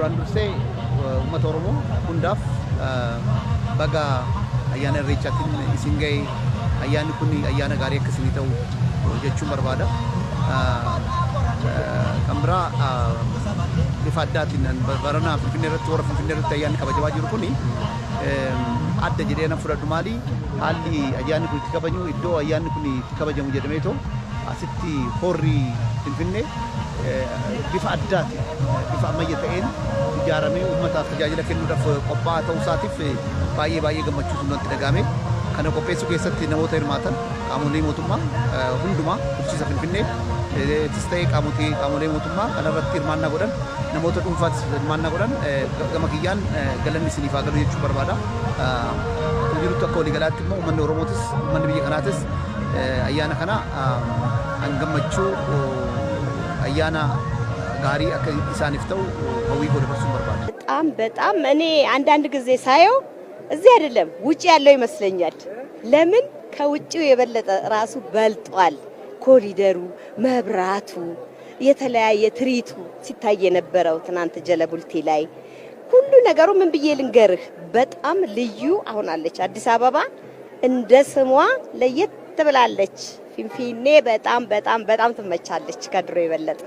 duraan dursee uummata Oromoo hundaaf baga ayyaana irreechaatiin isin ga'e ayyaanni kun ayyaana gaarii akka isinii ta'u jechuun barbaada. Kan biraa bifa addaatiin baranaa Finfinnee irratti warra Finfinnee irratti ayyaanni kabajamaa jiru kuni adda jedhee nan fudhadhu maali haalli ayyaanni kun itti kabaju iddoo ayyaanni kun itti kabajamu jedhameetoo asitti horri Finfinnee bifa addaatiin bifa ammayya ta'een ijaaramee uummataaf tajaajila kennuudhaaf qophaa'aa ta'uu isaatiif baay'ee gammachuutu natti dhagahame. Kana qopheessuu keessatti namoota hirmaatan qaamolee mootummaa hundumaa bulchiinsa Finfinnee ta'ee qaamolee mootummaa kanarratti hirmaannaa godhan namoota dhuunfaattis hirmaannaa godhan gama kiyyaan galanni isiniif haa galu jechuu barbaada. Jirutti akka waliigalaatti immoo uummanni Oromootis uummanni biyya kanaatis ayyaana kana gammachuu ayyaana ጋሪ አከሳኒፍ ተው ሀዊ ጎደ በርሱን በርባል በጣም እኔ አንዳንድ ጊዜ ሳየው እዚህ አይደለም ውጪ ያለው ይመስለኛል። ለምን ከውጪው የበለጠ ራሱ በልጧል። ኮሪደሩ፣ መብራቱ፣ የተለያየ ትሪቱ ሲታይ የነበረው ትናንት ጀለቡልቲ ላይ ሁሉ ነገሩ ምን ብዬ ልንገርህ በጣም ልዩ አሁናለች። አዲስ አበባ እንደ ስሟ ለየት ትብላለች። ፊንፊኔ በጣም ትመቻለች ከድሮ የበለጠ።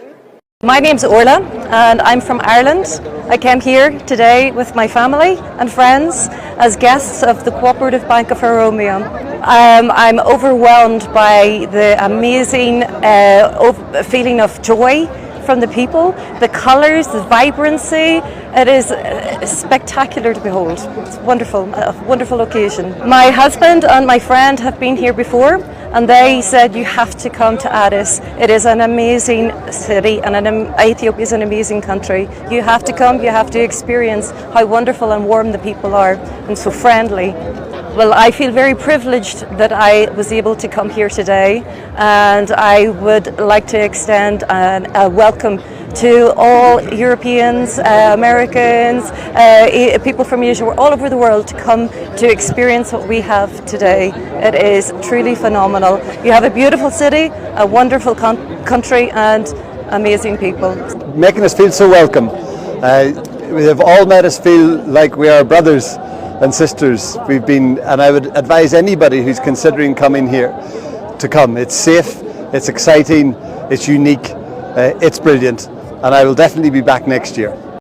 My name's Orla and I'm from Ireland. I came here today with my family and friends as guests of the Cooperative Bank of Oromia. I'm overwhelmed by the amazing feeling of joy from the people, the colours, the vibrancy. It is spectacular to behold. It's wonderful, a wonderful occasion. My husband and my friend have been here before and they said you have to come to Addis. It is an amazing city and Ethiopia is an amazing country. You have to come, you have to experience how wonderful and warm the people are and so friendly. Well, I feel very privileged that I was able to come here today and I would like to extend a welcome to all Europeans, Americans, people from Asia, all over the world to come to experience what we have today. It is truly phenomenal. You have a beautiful city, a wonderful country and amazing people. Making us feel so welcome. They've all made us feel like we are brothers and sisters. And I would advise anybody who's considering coming here to come. It's safe, it's exciting, it's unique, it's brilliant, and I will definitely be back next year.